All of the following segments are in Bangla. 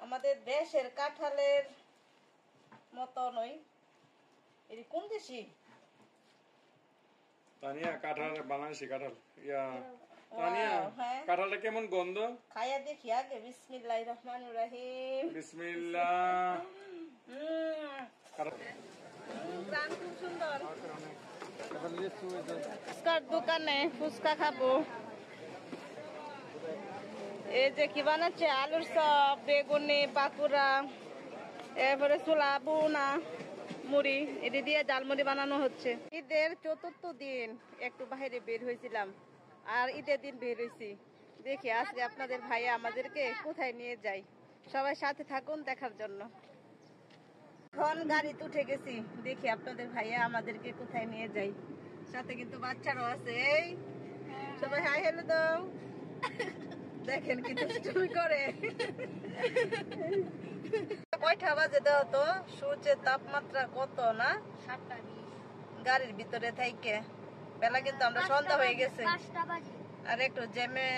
আমাদের দেশের কাঁঠালের মতো নয়। এর কোন দেশি? তানিয়া কাঁঠাল বানাইছি কাঁঠাল। তানিয়া কাঁঠালটা কেমন গন্ধ? খাইয়া দেখি আগে। বিসমিল্লাহির রহমানির রহিম। বিসমিল্লাহ। গ্রান খুব সুন্দর। ফুচকার দোকানে ফুচকা খাবো। এই যে কি বানাচ্ছে, আলুর চপ, বেগুনি, পাকুড়া, এরপরে ছোলা বুনা, মুড়ি, এটি দিয়ে জালমুড়ি বানানো হচ্ছে। ঈদের চতুর্থ দিন একটু বাইরে বের হয়েছিলাম, আর ঈদের দিন বের হয়েছি। দেখি আজকে আপনাদের ভাইয়া আমাদেরকে কোথায় নিয়ে যায়। সবাই সাথে থাকুন দেখার জন্য। এখন গাড়িতে উঠে গেছি, দেখি আপনাদের ভাইয়া আমাদেরকে কোথায় নিয়ে যায়। সাথে কিন্তু বাচ্চারাও আছে। এই সবাই হাই হ্যালো দাও। দেখেন কি দুষ্টুমি করে। কয়টা বাজে দাও তো? সূর্যের তাপমাত্রা কত না? 7:20। গাড়ির ভিতরে থাইকে বেলা কিন্তু আমরা সন্ধ্যা হয়ে গেছে, আর একটু জ্যামে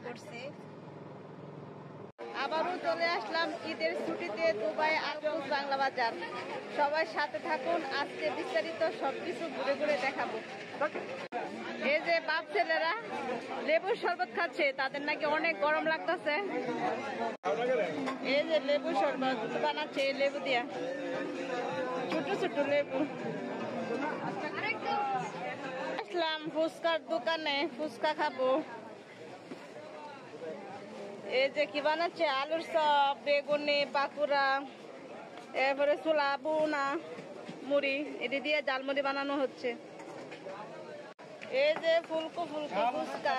করছি। আবারও চলে আসলাম ঈদের ছুটিতে দুবাই আলকুস বাংলা বাজার। সবাই সাথে থাকুন, আজকে বিস্তারিত সবকিছু ঘুরে ঘুরে দেখাবো। এই যে বাপ ছেলেরা লেবুর শরবত খাচ্ছে, তাদের নাকি অনেক গরম লাগতেছে। এই যে লেবু শরবত বানাচ্ছে লেবু দিয়া, ছোট ছোট লেবু। আসলাম ফুচকার দোকানে, ফুচকা খাবো। এই যে কি বানাচ্ছে, আলুর চপ, বেগুনি, পাকুড়া, এরপরে ছোলা বুনা, মুড়ি, এটি দিয়ে জালমুড়ি বানানো হচ্ছে। এই যে ফুলকো ফুলকো ফুচকা।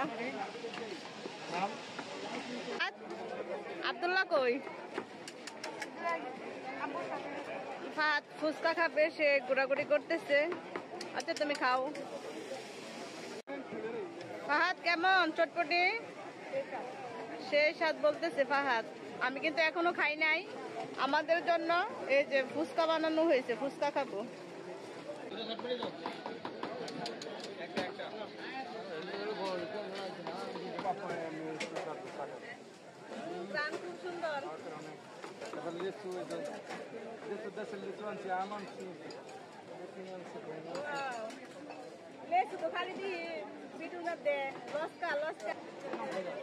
আব্দুল্লাহ কই? ভাত ফুচকা খাবে, সে ঘোরাঘুরি করতেছে। আচ্ছা তুমি খাও। ফাহাদ কেমন চটপটি? সেই স্বাদ বলতেছে ফাহাদ। আমি কিন্তু এখনো খাই নাই। আমাদের জন্য এই যে ফুচকা বানানো হয়েছে, ফুচকা খাবো। খুব সুন্দর।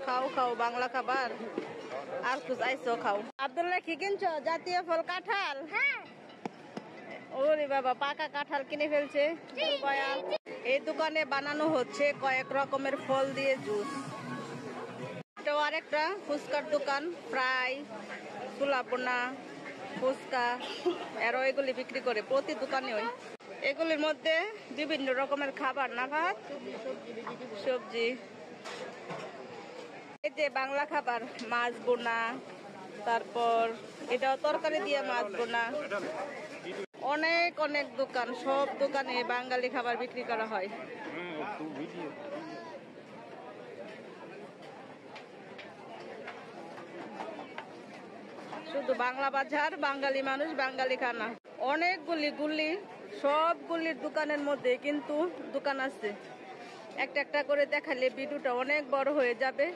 খাও খাও বাংলা খাবার। আর কুছ আইসো খাও। আব্দুল্লাহ কি কিনছো? জাতীয় ফল কাঁঠাল। ওরে বাবা, পাকা কাঁঠাল কিনে ফেলছে। এই দোকানে বানানো হচ্ছে কয়েক রকমের ফল দিয়ে জুস। এটাও আরেকটা ফুচকার দোকান, ফ্রাই, ছোলা বোনা, ফুচকা, আরো এগুলি বিক্রি করে প্রতি দোকানে। এগুলির মধ্যে বিভিন্ন রকমের খাবার না ভাত, সবজি। এই যে বাংলা খাবার, মাছ বোনা, তারপর এটাও তরকারি দিয়ে মাছ বোনা। অনেক অনেক দোকান, সব দোকানে বাঙালি খাবার বিক্রি করা হয়। শুধু বাংলা বাজার, বাঙালি মানুষ, বাঙালি খানা। অনেকগুলি গুলি, সবগুলির দোকানের মধ্যে কিন্তু দোকান আছে। একটা একটা করে দেখালে ভিডিওটা অনেক বড় হয়ে যাবে,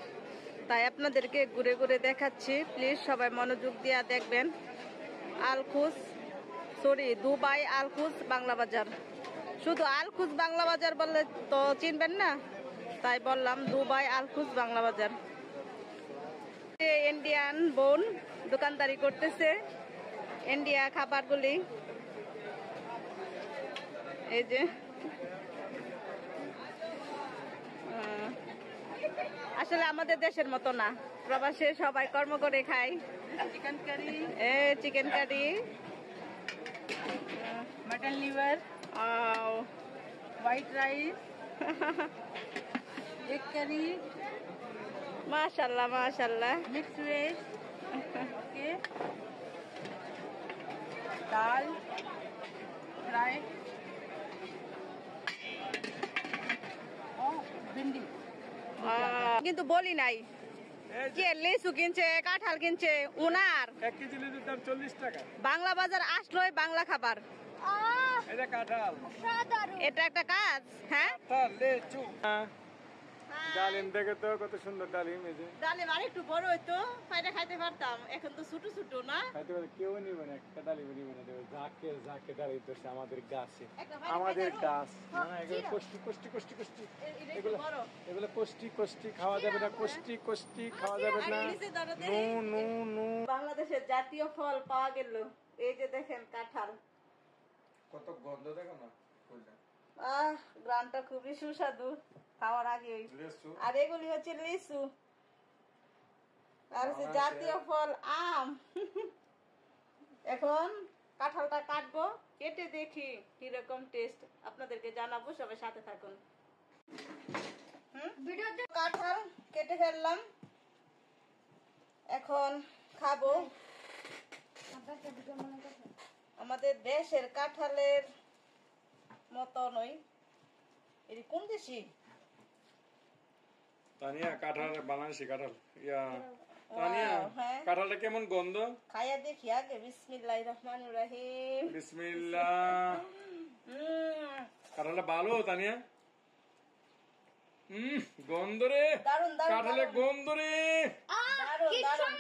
তাই আপনাদেরকে ঘুরে ঘুরে দেখাচ্ছি। প্লিজ সবাই মনোযোগ দিয়ে দেখবেন। দুবাই আলকুস বাংলা বাজার। শুধু আলকুস বাংলা বাজার বললে তো চিনবেন না, তাই বললাম দুবাই আলকুস বাংলা বাজার। ইন্ডিয়ান বোন দোকানদারি করতেছে ইন্ডিয়া খাবারগুলি। এই যে আসলে আমাদের দেশের মতো না, প্রবাসে সবাই কর্ম করে খায়। Chicken curry, chicken curry, mutton liver, white rice, egg curry. মাশাআল্লাহ মাশাআল্লাহ। মিক্স ভেজ, ওকে, ডাল ফ্রাই, ভিন্ডি। কিন্তু বলি নাই কে লেসু কিনছে, কাঁঠাল কিনছে উনার। 1 কেজি লেবুর দাম 40 টাকা। বাংলা বাজার আসলোই বাংলা খাবার। এটা কাঁঠাল, এটা একটা কাজ। হ্যাঁ লেচু। ডালিম দেখে তো কত সুন্দর ডালিম এই যে ডালিম আর একটু বড় হইতো ফাইটা খাইতে পারতাম, এখন তো ছোট ছোট না। খাইতে পারে কেউ নিবে না, একটা ডালিম নিবে না, দেখো ঝাঁকে ঝাঁকে ডালিম ধরছে আমাদের গাছে, একটা বাইরে আমাদের খাইতে গাছ। পারো? না এগুলো কষ্টি কষ্টি কষ্টি কষ্টি, এটা একটু এগুলো বড়। এগুলো কষ্টি কষ্টি খাওয়া যাবে না, কষ্টি কষ্টি খাওয়া যাবে না। নিচে ধরো নু দেখি। নু নু। বাংলাদেশের জাতীয় ফল পাওয়া গেল, এই যে দেখেন কাঁঠাল। কত গন্ধ দেখো না ফুলটা। গ্রামটা খুবই সুস্বাদু খাওয়ার আগে। লিচু। আর এগুলি হচ্ছে লিচু, আর হচ্ছে জাতীয় ফল আম। এখন কাঁঠালটা কাটবো, কেটে দেখি কিরকম টেস্ট, আপনাদেরকে জানাবো, সবাই সাথে থাকুন। কাঁঠাল কেটে ফেললাম, এখন খাবো। আমাদের দেশের কাঁঠালের মতো নই, এটি কোন দেশি? তানিয়া কাঁঠাল বানাইছি কাঁঠাল তানিয়া হ্যাঁ। কাঁঠালটা কেমন গন্ধ? খাইয়া দেখি আগে। বিসমিল্লাহির রহমানির রহিম। বিসমিল্লাহ। কাঁঠালটা ভালো তানিয়া? গন্ধ রে, দারুন দারুন কাঁঠালের গন্ধ রে। দারুন দারুন।